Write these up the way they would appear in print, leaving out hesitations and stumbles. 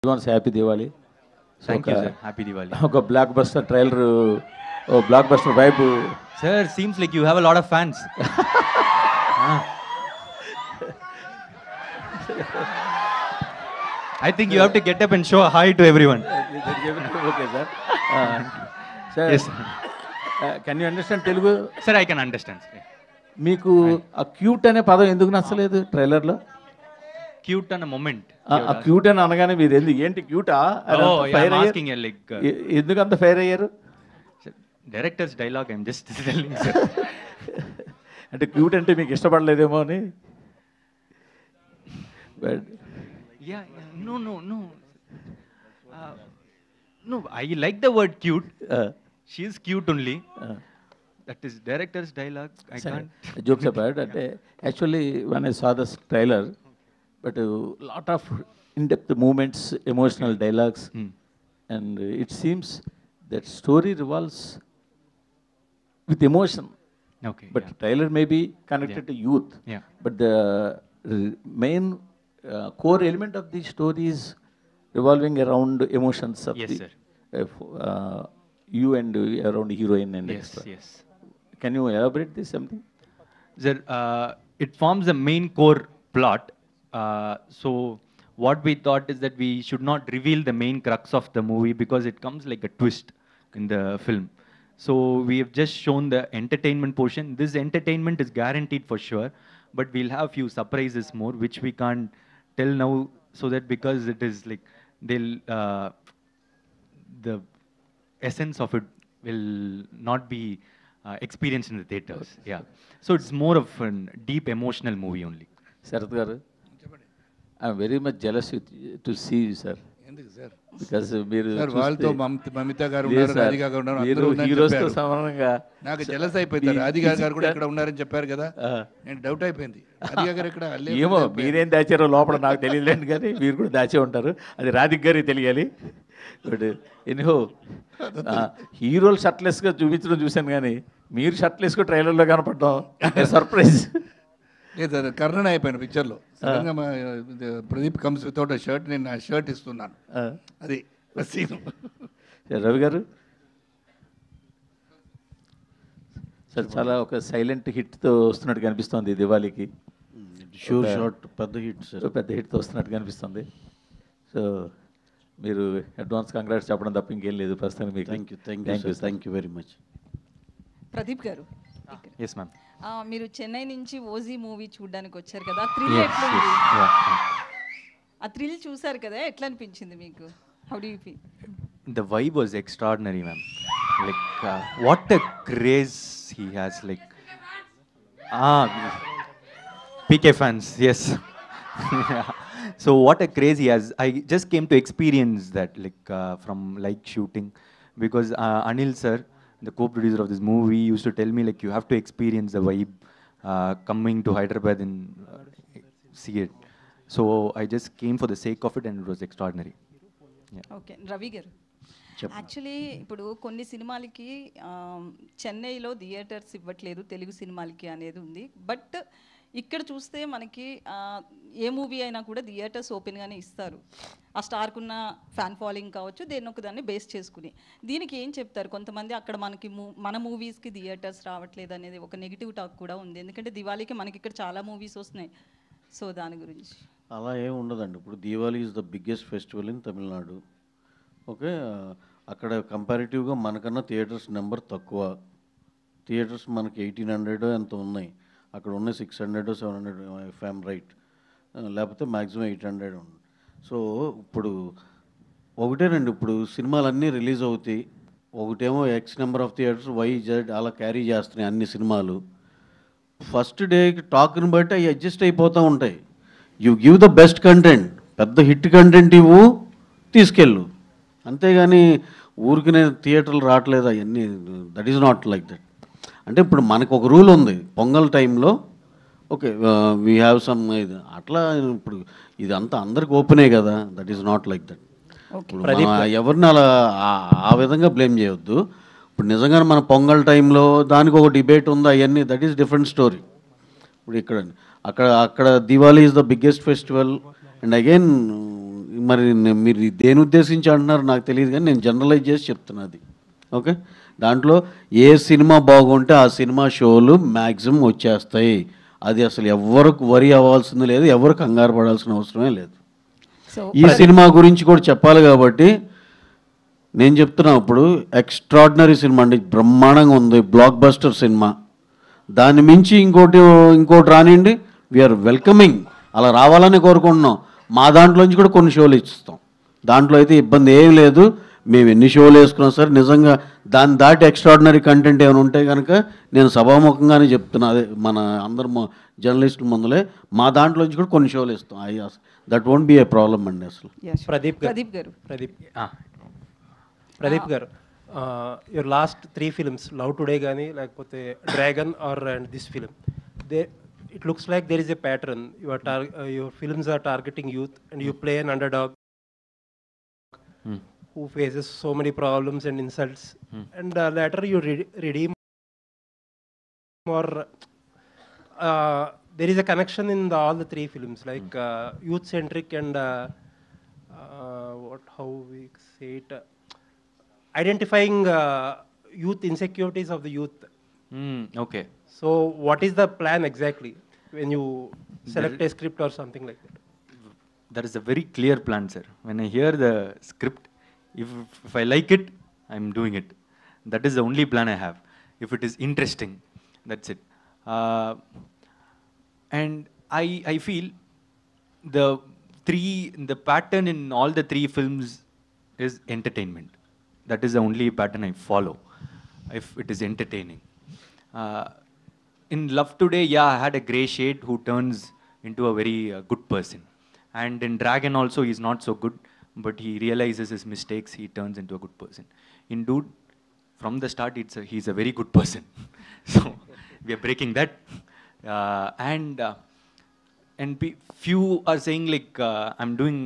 Everyone's happy Diwali. So Thank you, sir. Happy Diwali. ఒక blockbuster trailer, ఓ blockbuster vibe. Sir, seems like you have a lot of fans. Ah. I think you have to get up and show a hi to everyone. Okay sir. Sir Yes, sir. Can you understand Telugu? Sir, I can understand. మీకు ఆ cute అనే పదం ఎందుకు నచ్చలేదు ట్రైలర్లో? Cute and a moment. ఆ cute అని అనగానే మీరు ఏంటి క్యూటా Oh, yeah, I'm asking you like ఎందుకు అంత ఫైర్ అయ్యారు? sir, director's dialogue. I'm just telling, sir. అంటే క్యూట్ అంటే మీకు ఇష్టపడలేదేమో అని. But Yeah, yeah. No. No, I like the word cute. She's cute only. That is director's dialogue. I can't. Jokes apart, అంటే actually one I saw this trailer, but lot of in depth moments, emotional dialogues, and it seems that story revolves with emotion. Okay. But trailer may be connected to youth. Yeah. But the main core element of the story is revolving around emotions of Yes, the sir. you and around heroine and Yes, extra. yes. Can you elaborate this something? Sir, it forms the main core plot. So what we thought is that we should not reveal the main crux of the movie because it comes like a twist in the film. So we have just shown the entertainment portion. This entertainment is guaranteed for sure, but we'll have few surprises more which we can't tell now, so that because it is like they'll the essence of it will not be experienced in the theaters. Yeah. So it's more of a deep emotional movie only. Sarath garu, I am very much jealous to see you, sir. ఎందుకు sir? Because మీరు sir వాళ్ళతో మమిత గారు లేదు ఉన్నారు, sir, Radhika గారు ఉన్నారు, మీరు అందరూ ఉన్నారని హీరోస్తో చెప్పారు. సమానంగా నాకు జలస్ అయిపోయింది. రాధిక గారు కూడా ఇక్కడ ఉన్నారని చెప్పారు కదా, నేను డౌట్ అయిపోయింది. రాధిక గారు ఇక్కడ ఏమో మీరేం దాచారో లోపల నాకు తెలియలేండి, కానీ మీరు కూడా దాచే ఉంటారు. అది రాధిక్ గారికి తెలియాలి. బట్ ఎనిహో హీరోలు షర్ట్లెస్గా చూపించడం చూశాను, కానీ మీరు షర్ట్లెస్గా ట్రైలర్లో కనపడడం సర్ప్రైజ్. లేదు సార్, కర్ణన్ అయిపోయాను పిక్చర్లో. సడన్గా ప్రదీప్ కమ్స్ వితౌట్ అ షర్ట్, నేను నా షర్ట్ ఇస్తున్నాను. అది సీన్. రవి గారు సార్, చాలా ఒక సైలెంట్ హిట్తో వస్తున్నట్టు కనిపిస్తుంది దివాళీకి. షూర్ షాట్ పెద్ద హిట్ సార్, పెద్ద హిట్తో వస్తున్నట్టు కనిపిస్తుంది. సో మీరు అడ్వాన్స్ కంగ్రాట్స్ చెప్పడం తప్ప ఇంకేం లేదు ప్రస్తుతానికి మీకు. Thank you very much. Pradeep garu, Yes, ma'am. మీరు చెన్నై నుంచి ఓజీ మూవీ చూడడానికి వచ్చారు కదా, థ్రిల్ ఎట్లుంది? ఆ థ్రిల్ చూసారు కదా, ఎట్లా అనిపించింది మీకు? How do you feel? The vibe was extraordinary, ma'am. Like what a craze he has. Like PK fans, yes. So what a craze he has. I just came to experience that, like from like shooting, because Anil sir, the co-producer of this movie, used to tell me like you have to experience the vibe coming to Hyderabad and see it. So I just came for the sake of it, and it was extraordinary. Okay, Ravi గారు, actually ఇప్పుడు కొన్ని సినిమాలకి చెన్నైలో theatres ఇవ్వట్లేదు తెలుగు సినిమాలకి అనేది ఉంది. But ఇక్కడ చూస్తే మనకి ఏ మూవీ అయినా కూడా థియేటర్స్ ఓపెన్గానే ఇస్తారు. ఆ స్టార్కున్న ఫ్యాన్ ఫాలోయింగ్ కావచ్చు, దేని ఒక దాన్ని బేస్ చేసుకుని. దీనికి ఏం చెప్తారు? కొంతమంది అక్కడ మనకి మన మూవీస్కి థియేటర్స్ రావట్లేదు అనేది ఒక నెగిటివ్ టాక్ కూడా ఉంది, ఎందుకంటే దివాళీకి మనకి ఇక్కడ చాలా మూవీస్ వస్తున్నాయి. సో దాని గురించి. అలా ఏం ఉండదండి. ఇప్పుడు Diwali is the biggest festival in Tamil Nadu. Okay, అక్కడ కంపారిటివ్గా మనకన్నా థియేటర్స్ నెంబర్ తక్కువ. థియేటర్స్ మనకి 1800 ఎంత ఉన్నాయి, అక్కడ ఉన్న 600 700 ఇఫ్ ఐఎమ్ రైట్, లేకపోతే మ్యాక్సిమం 800 ఉంది. సో ఇప్పుడు ఒకటేనండి, ఇప్పుడు సినిమాలన్నీ రిలీజ్ అవుతాయి. ఒకటేమో x number of theatres, y z అలా క్యారీ చేస్తున్నాయి అన్ని సినిమాలు. ఫస్ట్ డే టాక్ని బట్టి అవి అడ్జస్ట్ అయిపోతూ ఉంటాయి. You give the best content, పెద్ద హిట్ కంటెంట్ ఇవ్వు, తీసుకెళ్ళు. అంతేగాని ఊరికి నేను థియేటర్లు రావట్లేదు అవన్నీ, that is not like that. అంటే ఇప్పుడు మనకు ఒక రూల్ ఉంది, పొంగల్ టైంలో ఓకే వీ హ్యావ్ సమ్ ఇది అట్లా. ఇప్పుడు ఇదంతా అందరికి ఓపెనే కదా, that is not like that. ఎవరిని అలా ఆ విధంగా బ్లేమ్ చేయొద్దు. ఇప్పుడు నిజంగానే మన పొంగల్ టైంలో దానికి ఒక డిబేట్ ఉంది, అవన్నీ దట్ ఈస్ డిఫరెంట్ స్టోరీ. ఇప్పుడు ఇక్కడ అక్కడ Diwali is the biggest festival. And again మరి మీరు దేని ఉద్దేశించి అంటున్నారు నాకు తెలియదు, కానీ నేను జనరలైజ్ చేసి చెప్తున్నా అది. ఓకే, దాంట్లో ఏ సినిమా బాగుంటే ఆ సినిమా షోలు మ్యాక్సిమం వచ్చేస్తాయి. అది అసలు ఎవరికి వరి అవ్వాల్సింది లేదు, ఎవరు కంగారు పడాల్సిన అవసరమే లేదు. ఈ సినిమా గురించి కూడా చెప్పాలి కాబట్టి నేను చెప్తున్నా. ఇప్పుడు ఎక్స్ట్రాడినరీ సినిమా అండి, బ్రహ్మాండంగా ఉంది, బ్లాక్ బస్టర్ సినిమా. దాన్ని మించి ఇంకోటి రానివ్వండి, వీఆర్ వెల్కమింగ్, అలా రావాలని కోరుకుంటున్నాం. మా దాంట్లోంచి కూడా కొన్ని షోలు ఇస్తాం, దాంట్లో అయితే ఇబ్బంది ఏం లేదు. మేము ఎన్ని షోలు వేసుకున్నాం సార్, నిజంగా దాన్ని దాటి ఎక్స్ట్రాడినరీ కంటెంట్ ఏమైనా ఉంటే కనుక నేను సభాముఖంగానే చెప్తున్నా, అదే మన అందరు జర్నలిస్టుల ముందులే, మా దాంట్లోంచి కూడా కొన్ని షోలు ఇస్తాం. That won't be a problem అండి అసలు. Pradeep garu, your last 3 films, Love Today కానీ లేకపోతే Dragon or and this film, it looks like there is a pattern. Your films are targeting youth and you play an underdog who faces so many problems and insults, and later you redeem, or there is a connection in all the 3 films, like youth centric and how we say it, identifying youth insecurities of the youth. Okay. So what is the plan exactly when you select a script or something like that? There is a very clear plan, sir. When I hear the script, if I like it, I'm doing it. That is the only plan I have. If it is interesting, that's it. And I feel the pattern in all the 3 films is entertainment. That is the only pattern I follow, if it is entertaining. In Love Today, yeah, I had a grey shade who turns into a very good person. And in Dragon also, he's not so good, but he realizes his mistakes, he turns into a good person. In Dude, from the start, he's a very good person. So, we are breaking that. And few are saying like, I'm doing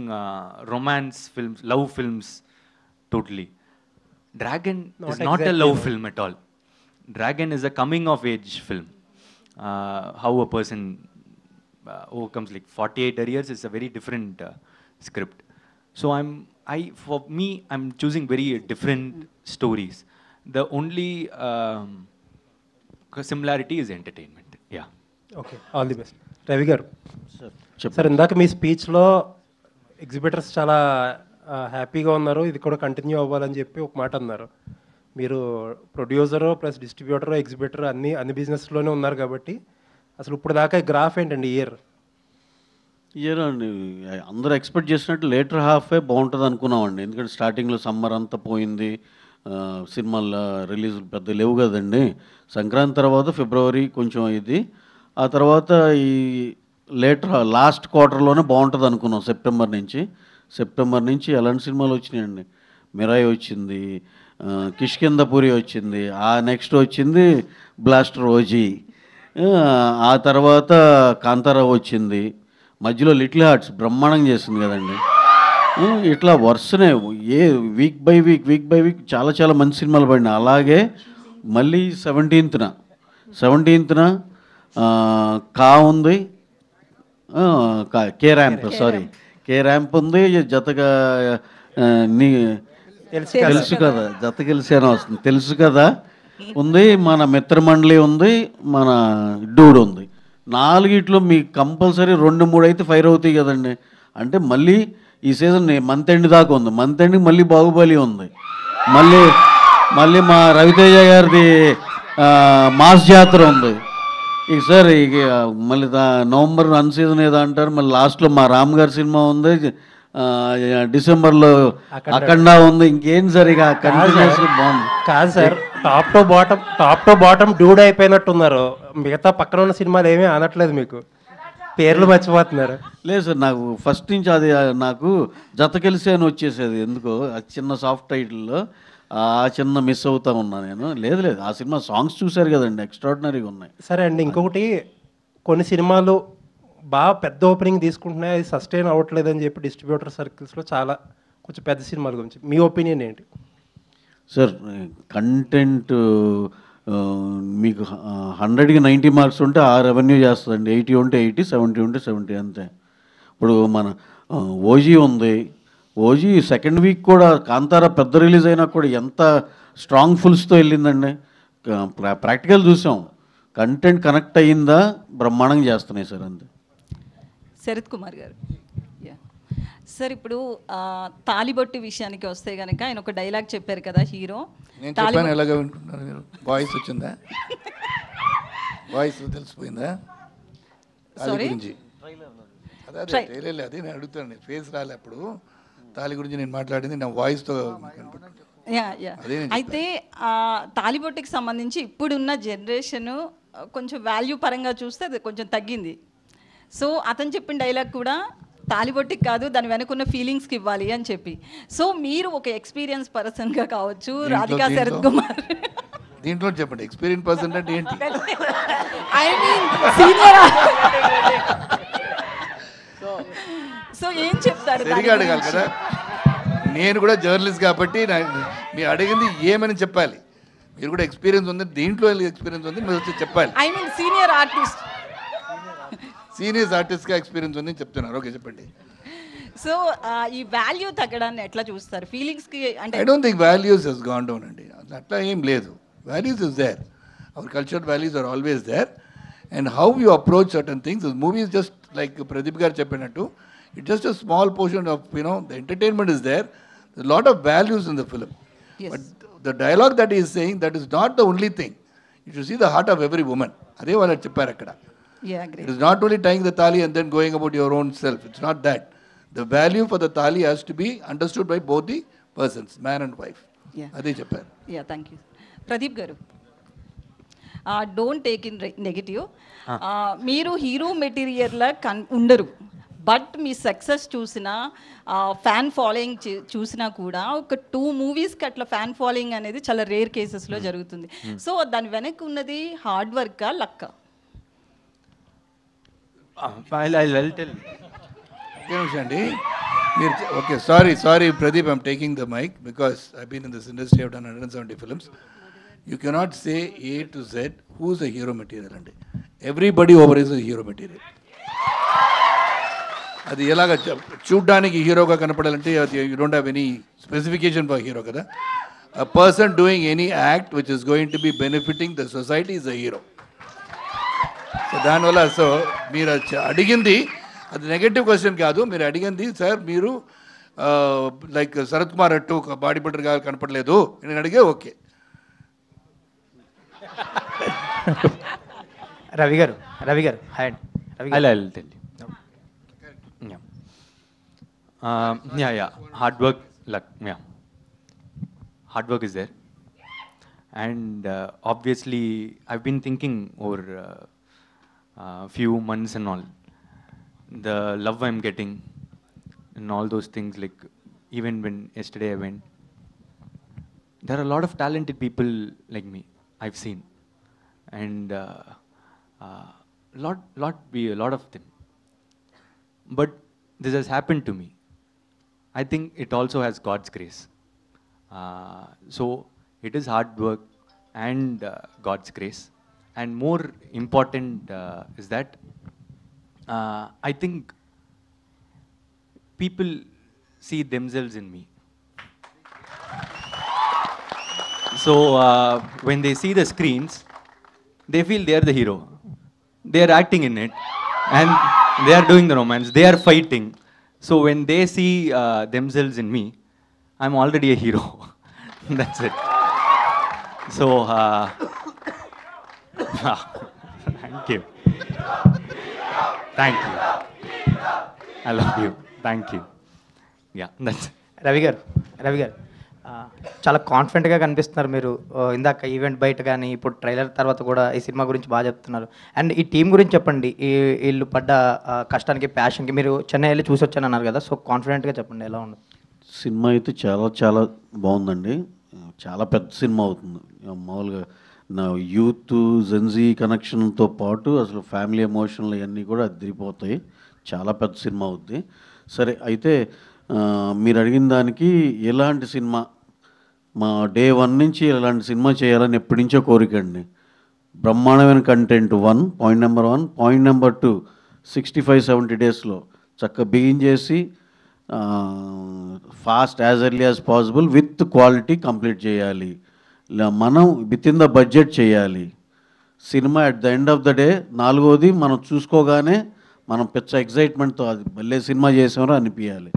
romance films, love films, totally. Dragon is not a love film at all. Dragon is a coming of age film. How a person overcomes like 48 arrears is a very different script. So for me, I'm choosing very different stories. The only similarity is entertainment. Yeah. Okay, all the best. Ravi garu, sir, indaka me స్పీచ్లో exhibitors చాలా హ్యాపీగా ఉన్నారు, ఇది కూడా continue అవ్వాలని చెప్పి ఒక మాట అన్నారు. మీరు ప్రొడ్యూసరు ప్లస్ డిస్ట్రిబ్యూటరు ఎగ్జిబిటర్ అన్ని బిజినెస్లోనే ఉన్నారు కాబట్టి అసలు ఇప్పుడు దాకా గ్రాఫ్ ఏంటండి ఇయర్ అండి? అందరూ ఎక్స్పెక్ట్ చేసినట్టు లేటర్ హాఫే బాగుంటుంది అనుకున్నామండి, ఎందుకంటే స్టార్టింగ్లో సమ్మర్ అంతా పోయింది, సినిమాల రిలీజ్ పెద్ద లేవు కదండి. సంక్రాంతి తర్వాత ఫిబ్రవరి కొంచెం ఇది, ఆ తర్వాత ఈ లాస్ట్ క్వార్టర్లోనే బాగుంటుంది అనుకున్నాం. సెప్టెంబర్ నుంచి ఎలాంటి సినిమాలు వచ్చినాయండి? మిరాయి వచ్చింది, కిష్కిందపురి వచ్చింది, ఆ నెక్స్ట్ వచ్చింది బ్లాస్టర్ ఓజీ, ఆ తర్వాత కాంతారావు వచ్చింది, మధ్యలో లిటిల్ హార్ట్స్ బ్రహ్మాండంగా చేసింది కదండి. ఇట్లా వరుసనే వీక్ బై వీక్ చాలా మంచి సినిమాలు పడినాయి. అలాగే మళ్ళీ 17th కా ఉంది, కే ర్యాంప్ ఉంది, జతగా నీ తెలుసు కదా, జత గెలిచాను వస్తుంది, తెలుసు కదా ఉంది, మన మిత్రమండలి ఉంది, మన డూడ్ ఉంది. 4 మీకు కంపల్సరీ 2-3 అయితే ఫైర్ అవుతాయి కదండి. అంటే మళ్ళీ ఈ సీజన్ మంత్ ఎండ్ దాకా ఉంది, మంత్ ఎండ్కి మళ్ళీ బాహుబలి ఉంది, మళ్ళీ మా రవితేజ గారిది మాస్ జాతర ఉంది. ఇక సార్ ఇక మళ్ళీ నవంబర్ అన్సీజన్ ఏదో అంటారు, మళ్ళీ లాస్ట్లో మా రామ్ గారి సినిమా ఉంది, డిసెంబర్లో అఖండ ఉంది. ఇంకేం సార్ ఇక కంటిన్యూస్గా బాగుంది. కాదు sir, top to bottom dude అయిపోయినట్టున్నారు, మిగతా పక్కన ఉన్న సినిమాలు ఏమీ అనట్లేదు, మీకు పేర్లు మర్చిపోతున్నారు. లేదు సార్, నాకు ఫస్ట్ నుంచి అది నాకు జత కలిసి అని వచ్చేసేది, ఎందుకో అది చిన్న సాఫ్ట్ టైటిల్లో చిన్న మిస్ అవుతా ఉన్నా నేను. లేదు ఆ సినిమా సాంగ్స్ చూశారు కదండి, ఎక్స్ట్రాడినరీగా ఉన్నాయి. సరే అండి, ఇంకొకటి కొన్ని సినిమాలు బాగా పెద్ద ఓపెనింగ్ తీసుకుంటున్నాయి, అది సస్టైన్ అవ్వట్లేదు అని చెప్పి డిస్ట్రిబ్యూటర్ సర్కిల్స్లో చాలా కొంచెం పెద్ద సినిమాల గురించి మీ ఒపీనియన్ ఏంటి సార్? కంటెంట్ మీకు 100కి 90 మార్క్స్ ఉంటే ఆ రెవెన్యూ చేస్తుందండి, 80 ఉంటే 80, 70 ఉంటే 70 అంతే. ఇప్పుడు మన ఓజీ ఉంది, ఓజీ సెకండ్ వీక్ కూడా కాంతారా పెద్ద రిలీజ్ అయినా కూడా ఎంత స్ట్రాంగ్ ఫుల్స్తో వెళ్ళిందండి. ప్రాక్టికల్ చూసాం, కంటెంట్ కనెక్ట్ అయ్యిందా బ్రహ్మాండంగా చేస్తున్నాయి సార్. అంతే. శరత్ కుమార్ గారు. సార్ ఇప్పుడు తాలిబొట్టు విషయానికి వస్తే కనుక ఆయన ఒక డైలాగ్ చెప్పారు కదా హీరో. నేను చెప్పాను, ఎలాగ వింటున్నారు మీరు? వాయిస్ వచ్చిందా? వాయిస్ తెలిసిపోయిందా? తాలి గురించి అదే ట్రైలర్, అది నేను అడుగుతాను. ఫేస్ రాలే అప్పుడు. తాలి గురించి నేను మాట్లాడింది నా వాయిస్తో. అయితే తాలిబొట్టుకి సంబంధించి ఇప్పుడున్న జనరేషన్ కొంచెం వాల్యూ పరంగా చూస్తే అది కొంచెం తగ్గింది. సో అతను చెప్పిన డైలాగ్ కూడా తాలిబొట్టుకి కాదు, దాని వెనకున్న ఫీలింగ్స్కి ఇవ్వాలి అని చెప్పి. సో మీరు ఒక ఎక్స్పీరియన్స్ పర్సన్గా కావచ్చు, రాధికా శరత్ కుమార్ దీంట్లో చెప్పండి ఎక్స్పీరియన్స్ పర్సన్ అంటే ఏంటి? I mean senior. సో ఏం చెప్తారు? సరిగా అడగాలి కదా, నేను కూడా జర్నలిస్ట్ కాబట్టి మీరు అడిగింది ఏమని చెప్పాలి. మీరు కూడా ఎక్స్పీరియన్స్ ఉంది, దీంట్లో ఎక్స్పీరియన్స్ ఉంది, మీరు వచ్చి చెప్పాలి. I mean senior artist, senior ఆర్టిస్ట్గా ఎక్స్పీరియన్స్ ఉంది చెప్తున్నారు. ఓకే చెప్పండి. సో ఈ వాల్యూ తగ్గడాన్ని ఎట్లా చూస్తారు? ఫీలింగ్స్కి అంటే I don't think values has gone down అండి. అట్లా ఏం లేదు. Values is there. Our culture values are always there. And how you approach certain things. Movie is just like Pradeep garu చెప్పినట్టు, it's just a small portion of the entertainment is there. Lot of values in the film. But the dialogue that is saying that is not the only thing. You should see the heart of every women. అదే వాళ్ళు చెప్పారు అక్కడ. It is not only tying the thali and then going about your own self. It's not that. The value for the thali has to be understood by both the persons, man and wife. Ade chepparu. Yeah, thank you. Pradeep garu, don't take in negative. Meeru hero material la undaru. But me success చూసిన fan following చూసినా కూడా ఒక 2 మూవీస్కి అట్లా fan following అనేది చాలా rare కేసెస్లో జరుగుతుంది. సో దాని వెనక్కి ఉన్నది హార్డ్ వర్కా, లక్కా? అండి మీరు okay, sorry Pradeep, I'm taking the mic because I been in this industry, I've done 170 films. You cannot say A to Z who's a hero material అండి. Everybody over is a hero material. అది ఎలాగ చూడ్డానికి హీరోగా కనపడాలంటే you don't have any specification for hero కదా. A person doing any act which is going to be benefiting the society is a hero. So దానివల్ల so మీరు అడిగింది అది నెగటివ్ క్వశ్చన్ కాదు. మీరు అడిగింది సార్ మీరు లైక్ శరత్ కుమార్ అట్టు ఒక బాడీ బిల్డర్గా కనపడలేదు నేను అడిగే. ఓకే రవి గారు హాయ్ అండి. Hard work, luck. Hard work is there. And obviously, I've been thinking over few months and all, the love I'm getting and all those things, like even when yesterday I went, there are a lot of talented people like me I've seen, and a lot of them. But this has happened to me. I think it also has God's grace. So it is hard work and God's grace. And more important is that I think people see themselves in me. So when they see the screens, they feel they are the hero. They are acting in it and they are doing the romance. They are fighting. So when they see themselves in me, I'm already a hero. That's it. So, thank you. Thank you. I love you. Thank you. Yeah, that's it. Ravi గారు చాలా కాన్ఫిడెంట్గా కనిపిస్తున్నారు మీరు. ఇందాక event బయట కానీ ఇప్పుడు trailer తర్వాత కూడా ఈ సినిమా గురించి బాగా చెప్తున్నారు. అండ్ ఈ టీం గురించి చెప్పండి. వీళ్ళు పడ్డ కష్టానికి, ప్యాషన్కి. మీరు చెన్నై వెళ్ళి చూసి వచ్చాను అన్నారు కదా, సో కాన్ఫిడెంట్గా చెప్పండి ఎలా ఉంది సినిమా. అయితే చాలా చాలా బాగుందండి. చాలా పెద్ద సినిమా అవుతుంది. మామూలుగా నా యూత్ జెన్జీ కనెక్షన్తో పాటు అసలు ఫ్యామిలీ ఎమోషన్లు ఇవన్నీ కూడా అదిరిపోతాయి. చాలా పెద్ద సినిమా అవుద్ది. సరే, అయితే మీరు అడిగిన దానికి ఎలాంటి సినిమా, మా డే 1 నుంచి ఎలాంటి సినిమా చేయాలని ఎప్పటి నుంచో కోరిక అండి. బ్రహ్మాండమైన content point number 1. Point number 2, 65-70 డేస్లో చక్కగా బిగిన్ చేసి fast as early as possible with quality complete చేయాలి. మనం విత్ ఇన్ ద బడ్జెట్ చేయాలి. Cinema at the end of the day నాలుగోది మనం చూసుకోగానే మనం పెద్ద ఎగ్జైట్మెంట్తో అది మళ్ళీ సినిమా చేసామో అనిపించాలి.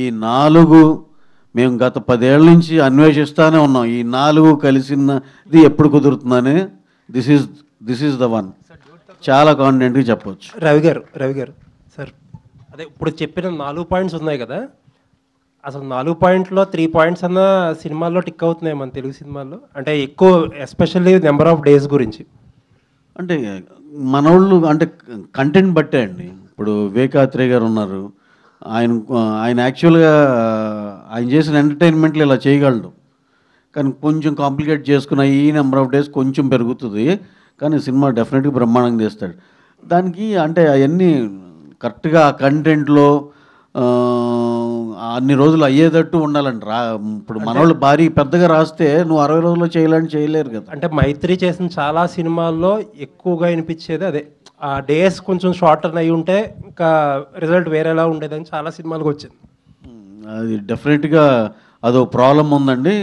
ఈ 4 మేము గత 10 ఏళ్ళ నుంచి అన్వేషిస్తూనే ఉన్నాం. ఈ 4 కలిసినది ఎప్పుడు కుదురుతుందని దిస్ ఈజ్ ద వన్. చాలా కాన్ఫిడెంట్గా చెప్పవచ్చు. రవి గారు సార్, అదే ఇప్పుడు చెప్పిన 4 పాయింట్స్ ఉన్నాయి కదా, అసలు 4 పాయింట్లో 3 పాయింట్స్ అన్న సినిమాల్లో టిక్ అవుతున్నాయి మన తెలుగు సినిమాల్లో, అంటే ఎక్కువ ఎస్పెషల్లీ నెంబర్ ఆఫ్ డేస్ గురించి. అంటే మనోళ్ళు అంటే కంటెంట్ బట్టే అండి. ఇప్పుడు వివేకాత్రేయ గారు ఉన్నారు, ఆయన యాక్చువల్గా ఆయన చేసిన ఎంటర్టైన్మెంట్లు ఇలా చేయగలడు, కానీ కొంచెం కాంప్లికేట్ చేసుకున్న ఈ నెంబర్ ఆఫ్ డేస్ కొంచెం పెరుగుతుంది, కానీ సినిమా డెఫినెట్గా బ్రహ్మాండంగా తీస్తాడు. దానికి అంటే అవన్నీ కరెక్ట్గా ఆ కంటెంట్లో అన్ని రోజులు అయ్యేటట్టు ఉండాలండి. ఇప్పుడు మనోళ్ళు భారీ పెద్దగా రాస్తే నువ్వు 60 రోజుల్లో చేయలేరు కదా. అంటే మైత్రి చేసిన చాలా సినిమాల్లో ఎక్కువగా వినిపించేది అదే, ఆ డేస్ కొంచెం షార్టర్ అయి ఉంటే ఇంకా రిజల్ట్ వేరేలా ఉండేదని చాలా సినిమాలకు వచ్చింది. అది డెఫినెట్గా అదో ప్రాబ్లం ఉందండి.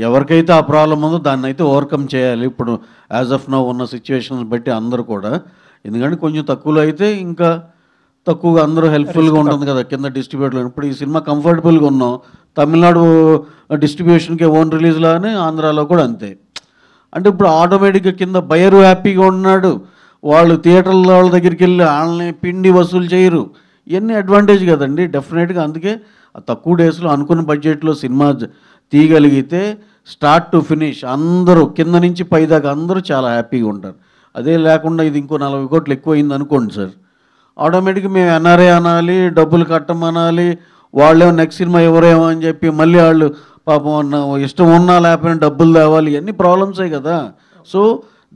ఎవరికైతే ఆ ప్రాబ్లం ఉందో దాన్ని అయితే ఓవర్కమ్ చేయాలి. ఇప్పుడు యాజ్ ఆఫ్ నౌ ఉన్న సిచ్యువేషన్స్ బట్టి అందరూ కూడా, ఎందుకంటే కొంచెం తక్కువలో అయితే ఇంకా తక్కువగా అందరూ హెల్ప్ఫుల్గా ఉంటుంది కదా కింద డిస్ట్రిబ్యూటర్లు. ఇప్పుడు ఈ సినిమా కంఫర్టబుల్గా ఉన్నాం, తమిళనాడు డిస్ట్రిబ్యూషన్కి ఓన్ రిలీజ్లానే ఆంధ్రాలో కూడా అంతే. అంటే ఇప్పుడు ఆటోమేటిక్గా కింద బయరు హ్యాపీగా ఉన్నాడు, వాళ్ళు థియేటర్ల వాళ్ళ దగ్గరికి వెళ్ళి వాళ్ళని పిండి వసూలు చేయరు. ఇవన్నీ అడ్వాంటేజ్ కదండి డెఫినెట్గా. అందుకే తక్కువ డేస్లో అనుకున్న బడ్జెట్లో సినిమా తీయగలిగితే స్టార్ట్ టు ఫినిష్ అందరూ కింద నుంచి పైదాకా అందరూ చాలా హ్యాపీగా ఉంటారు. అదే లేకుండా ఇది ఇంకో 40 కోట్లు ఎక్కువ అయింది అనుకోండి సార్, ఆటోమేటిక్గా మేము ఎన్ఆర్ఏ అనాలి, డబ్బులు కట్టమనాలి, వాళ్ళేమో నెక్స్ట్ సినిమా ఎవరేమో అని చెప్పి మళ్ళీ వాళ్ళు పాపం ఇష్టం ఉన్నా లేకపోయినా డబ్బులు తేవాలి, ఇవన్నీ ప్రాబ్లమ్సే కదా. So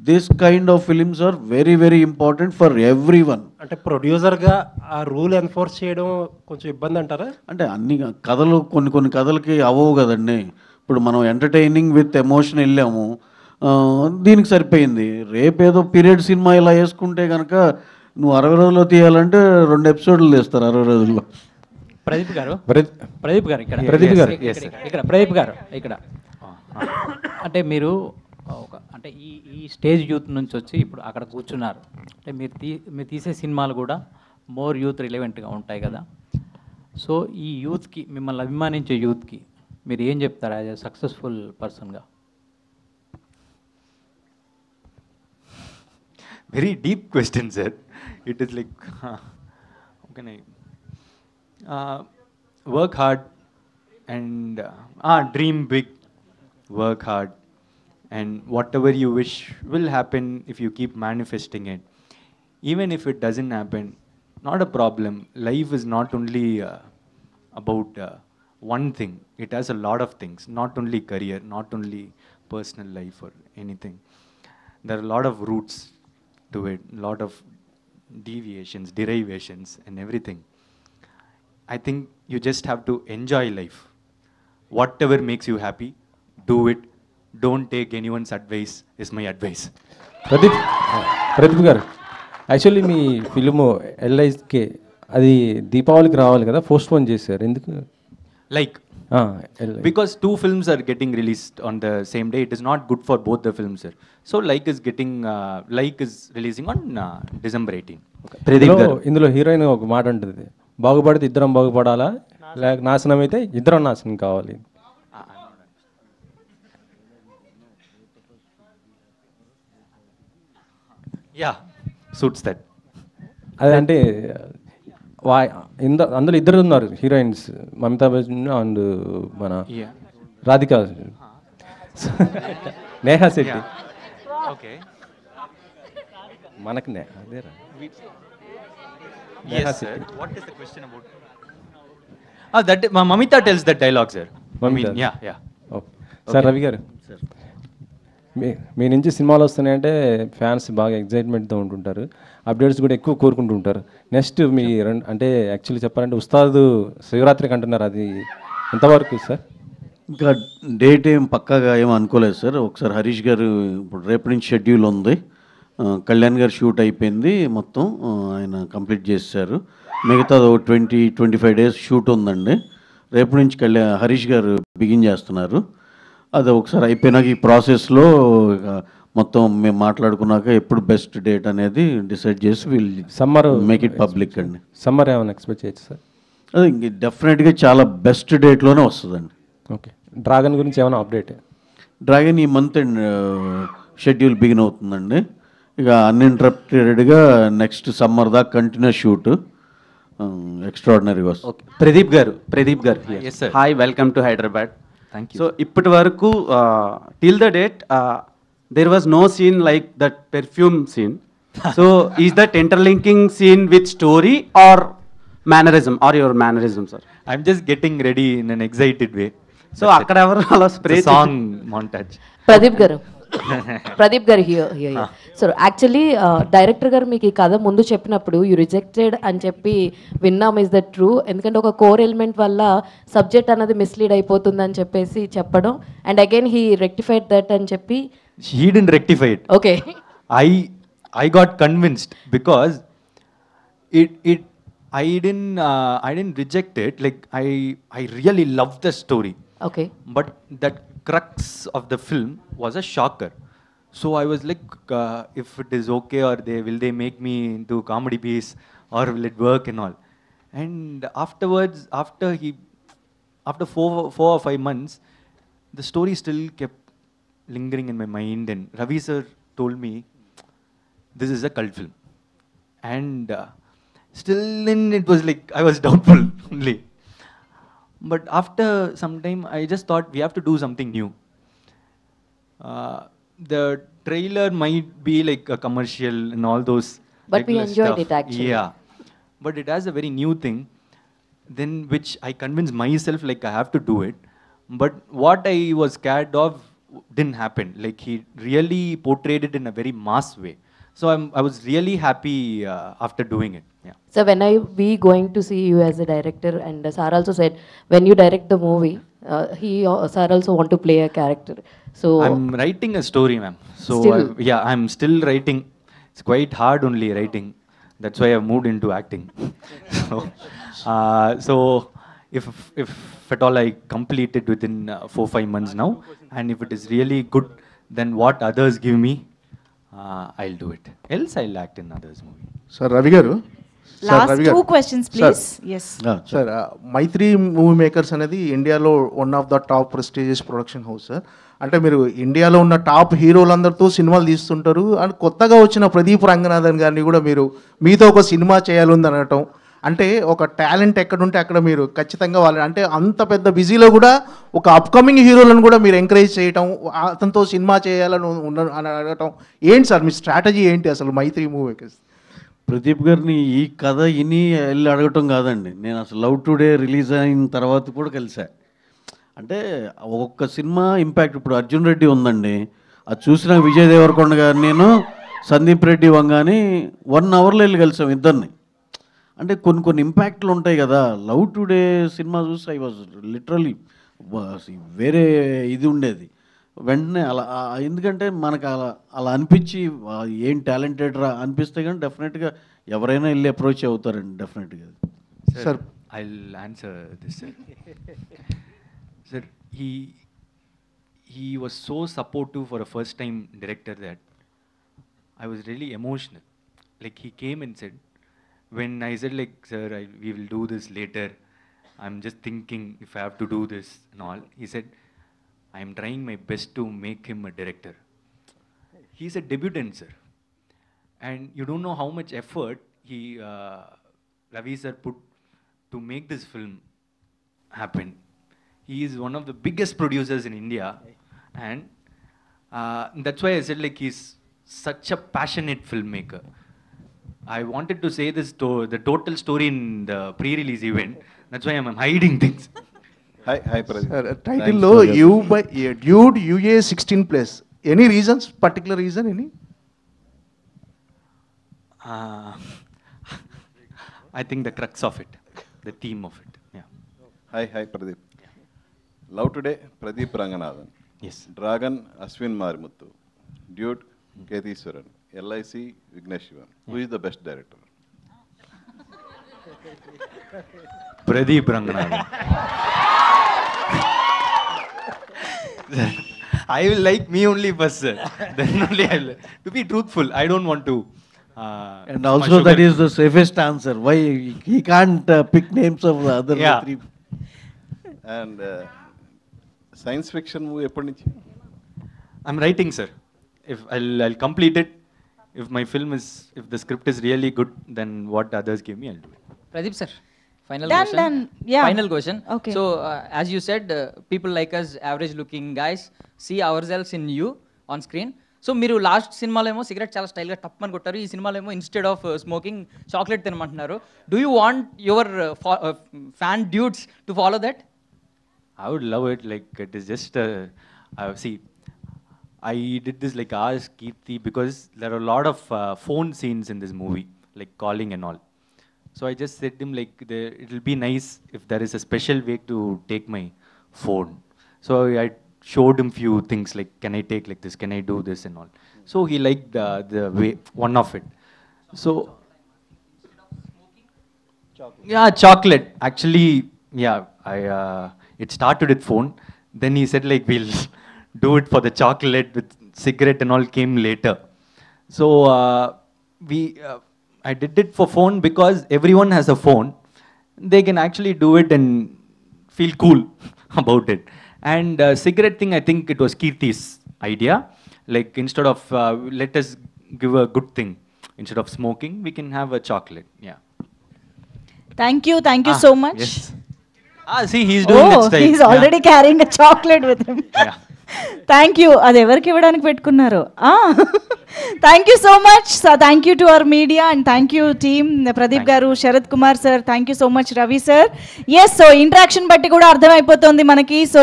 this kind of films are very very important for everyone. అంటే ప్రొడ్యూసర్గా ఆ రూల్ ఎన్ఫోర్స్ చేయడం కొంచెం ఇబ్బంది అంటారా? అంటే అన్ని కథలు కొన్ని కథలకి అవ్వవు కదండి. ఇప్పుడు మనం ఎంటర్టైనింగ్ విత్ ఎమోషన్ వెళ్ళాము, దీనికి సరిపోయింది. రేపేదో పీరియడ్ సినిమా ఇలా వేసుకుంటే కనుక నువ్వు 60 రోజుల్లో తీయాలంటే 2 ఎపిసోడ్లు తీస్తారు 60 రోజుల్లో. ప్రదీప్ గారు ఇక్కడ అంటే మీరు అంటే ఈ స్టేజ్ యూత్ నుంచి వచ్చి ఇప్పుడు అక్కడ కూర్చున్నారు, అంటే మీరు తీసే సినిమాలు కూడా మోర్ యూత్ రిలవెంట్గా ఉంటాయి కదా. సో ఈ యూత్కి, మిమ్మల్ని అభిమానించే యూత్కి మీరు ఏం చెప్తారు యాజ్ ఎ సక్సెస్ఫుల్ పర్సన్గా? Very deep question, sir. It is like, how can I work hard and dream big, work hard, and whatever you wish will happen if you keep manifesting it. Even if it doesn't happen, not a problem. Life is not only about one thing. It has a lot of things, not only career, not only personal life or anything. There are a lot of roots to it, lot of deviations, derivations and everything. I think you just have to enjoy life. Whatever makes you happy, do it. Don't take anyone's advice is my advice. Pradeep గారు, actually మీ film LIK అది దీపావళికి రావాలి కదా, postpone చేశారు ఎందుకు? Like, because 2 films are getting released on the same day, it is not good for both the films, sir. So Like is releasing on December 18. ఇందులో heroine ఒక మాట ఉంటుంది, బాగుపడితే ఇద్దరం బాగుపడాలా, లేక నాశనం అయితే ఇద్దరం నాశనం కావాలి. Yeah, suits that. అదంటే అందులో ఇద్దరు ఉన్నారు హీరోయిన్స్, మమతా బచ్చన్ అండ్ మన రాధికా, నేహా శెట్టి. Okay. మనకు అదేరా. Yes, sir. What is the question about? That Mamita tells that dialogue, sir. Mamita. Yeah. Sir Ravi గారు, మీ నుంచి సినిమాలు వస్తున్నాయంటే ఫ్యాన్స్ బాగా ఎగ్జైట్మెంట్తో ఉంటుంటారు, అప్డేట్స్ కూడా ఎక్కువ కోరుకుంటూ ఉంటారు. నెక్స్ట్ మీ అంటే యాక్చువల్లీ చెప్పాలంటే ఉస్తాద్ శివరాత్రికి అంటున్నారు, అది ఎంతవరకు సార్? ఇంకా డేట్ ఏం పక్కాగా ఏం అనుకోలేదు సార్. ఒకసారి హరీష్ గారు ఇప్పుడు రేపు నుంచి షెడ్యూల్ ఉంది, కళ్యాణ్ గారు షూట్ అయిపోయింది మొత్తం, ఆయన కంప్లీట్ చేశారు. మిగతా 20-25 డేస్ షూట్ ఉందండి. రేపు నుంచి హరీష్ గారు బిగిన్ చేస్తున్నారు. అది ఒకసారి అయిపోయినాక ఈ ప్రాసెస్లో మొత్తం మేము మాట్లాడుకున్నాక ఎప్పుడు బెస్ట్ డేట్ అనేది డిసైడ్ చేసి వీళ్ళు సమ్మర్ మేక్ ఇట్ పబ్లిక్ అండి. సమ్మర్ ఏమైనా ఎక్స్పెక్ట్ చేయొచ్చు సార్? అది డెఫినెట్గా చాలా బెస్ట్ డేట్లోనే వస్తుందండి. ఓకే. డ్రాగన్ గురించి ఏమైనా అప్డేట్? డ్రాగన్ ఈ మంత్ షెడ్యూల్ బిగిన్ అవుతుందండి. ఇక అన్ఇంటరప్టెడ్గా నెక్స్ట్ సమ్మర్ దాకా కంటిన్యూస్ షూట్ ఎక్స్ట్రాడినరీగా వస్తుంది. Pradeep garu Yes, sir. Hi, welcome to Hyderabad. Thank you. So ఇప్పటి వరకు till the date there was no scene like that perfume scene. So is that interlinking scene with story or mannerism or your mannerism, sir? I'm just getting ready in an excited way. So అక్కడ ఎవరు అలా spray Song montage. Pradeep గారు here so actually director గారు మీకు ఈ కథ ముందు చెప్పినప్పుడు యూ రిజెక్టెడ్ అని చెప్పి విన్నాం. Is that true? ఎందుకంటే ఒక కోర్ ఎలిమెంట్ వల్ల సబ్జెక్ట్ అనేది మిస్లీడ్ అయిపోతుందని చెప్పేసి చెప్పడం, and again he rectified that అని చెప్పి. He didn't rectify it. Okay. I got convinced because I didn't reject it. Like I really loved the story. Okay. But that crux of the film was a shocker. So I was like, if it is okay, or will they make me into comedy piece, or will it work and all. And afterwards, after 4 or 5 months, the story still kept lingering in my mind. And Ravi sir told me, this is a cult film. And still then it was like, I was doubtful only. But after some time, I just thought we have to do something new. The trailer might be like a commercial and all those. But we regular enjoyed stuff. it actually. Yeah. But it has a very new thing, then which I convinced myself like I have to do it. But what I was scared of didn't happen. Like he really portrayed it in a very mass way. So I was really happy after doing it. Yeah. So when are we going to see you as a director? And Sir also said when you direct the movie, Sir also want to play a character. So I'm writing a story, ma'am. So Still? I'm still writing. It's quite hard only writing. That's why I've moved into acting. So if at all I complete it within 4-5 months now, and if it is really good, then what others give me, I'll do it. Else I'll act in others' movie. Sir Ravi garu, Last 2 questions, please. Yes. Sir Mythri movie makers అనేది ఇండియాలో one of the top prestigious production house sir. అంటే మీరు ఇండియాలో ఉన్న top హీరోలందరితో సినిమాలు తీస్తుంటారు, and కొత్తగా వచ్చిన ప్రదీప్ రంగనాథన్ గారిని కూడా మీరు మీతో ఒక సినిమా చేయాలని అనటం, అంటే ఒక టాలెంట్ ఎక్కడుంటే అక్కడ మీరు ఖచ్చితంగా వాళ్ళని, అంటే అంత పెద్ద బిజీలో కూడా ఒక అప్కమింగ్ హీరోలను కూడా మీరు ఎంకరేజ్ చేయటం, అతనితో సినిమా చేయాలని అని అడగటం, ఏంటి సార్ మీ స్ట్రాటజీ ఏంటి అసలు మైత్రి మూవీ మేకర్స్? ప్రదీప్ గారిని ఈ కథ ఇని వెళ్ళి అడగటం కాదండి, నేను అసలు లవ్ టుడే రిలీజ్ అయిన తర్వాత కూడా కలిసా. అంటే ఒక్కొక్క సినిమా ఇంపాక్ట్, ఇప్పుడు అర్జున్ రెడ్డి ఉందండి, అది చూసిన విజయ్ దేవరకొండ గారు నేను సందీప్ రెడ్డి వంగాని 1 అవర్లో వెళ్ళి కలిసాం ఇద్దరిని. అంటే కొన్ని ఇంపాక్ట్లు ఉంటాయి కదా. లవ్ టుడే సినిమా చూసి ఐ వాజ్ లిటరలీ వేరే ఇది ఉండేది వెంటనే అలా. ఎందుకంటే మనకు అలా అనిపించి ఏం టాలెంటెడ్ రా అనిపిస్తే కానీ డెఫినెట్గా ఎవరైనా వెళ్ళి అప్రోచ్ అవుతారండి డెఫినెట్గా. Sir, I'll answer this, sir. Sir, he was so supportive for a first time director that I was really emotional. Like he came and said, when I said like, sir, we will do this later, I'm just thinking if I have to do this and all, he said, I am trying my best to make him a director. He's a debutant, sir. And you don't know how much effort Ravi sir put to make this film happen. He is one of the biggest producers in India, and that's why I said like he's such a passionate filmmaker. I wanted to say this the total story in the pre-release event. That's why I'm hiding things. Hi Pradeep. Title lo you by Dude UA 16+. Any reasons? Particular reason? Any? I think the crux of it, the theme of it. Yeah. Hi Pradeep. Love Today, Pradeep Ranganathan. Yes. Dragon, Ashwin Marimuthu. Dude, Ketheeswaran. LIC, Vignesh Shivan. Who is the best director? Pradeep Ranganathan. I will like me only first, sir. Then only I will. To be truthful, I don't want to. And also that is the safest answer. Why he can't pick names of the other three? And science fiction movie ఎప్పటి నుంచి? I'm writing, sir. If I'll complete it. If my film is, if the script is really good, then what others give me, I'll do it. Pradeep sir, final Done, question. done. Yeah. Final question. Okay. So as you said, people like us, average looking guys, see ourselves in you on screen. So మీరు last సినిమాలో ఏమో cigarette చాలా స్టైల్గా టప్పని కొట్టారు, ఈ సినిమాలో ఏమో instead of smoking chocolate తినమంటున్నారు. Do you want your fan dudes to follow that? I would love it. Like it is just see, I did this like ask Kirti because there are a lot of phone scenes in this movie, like calling and all. So I just said to him like it will be nice if there is a special way to take my phone. So I showed him few things like can I take like this, can I do this and all. So he liked the way one of it. So yeah, chocolate. Actually, yeah, it started with phone. Then he said like we'll do it for the chocolate with cigarette and all came later. So I did it for phone because everyone has a phone. They can actually do it and feel cool about it. And cigarette thing, I think it was Kirti's idea. Like instead of let us give a good thing. Instead of smoking, we can have a chocolate. Yeah. Thank you so much. Yes. See, he's doing that style. He's already carrying a chocolate with him. Yeah. Thank you. అది ఎవరికి ఇవ్వడానికి పెట్టుకున్నారు? Thank you so much. Thank you to our media and thank you team. Pradeep garu, Sarath Kumar sir, thank you so much. Ravi sir. Yes, so interaction బట్టి కూడా అర్థమైపోతుంది మనకి. So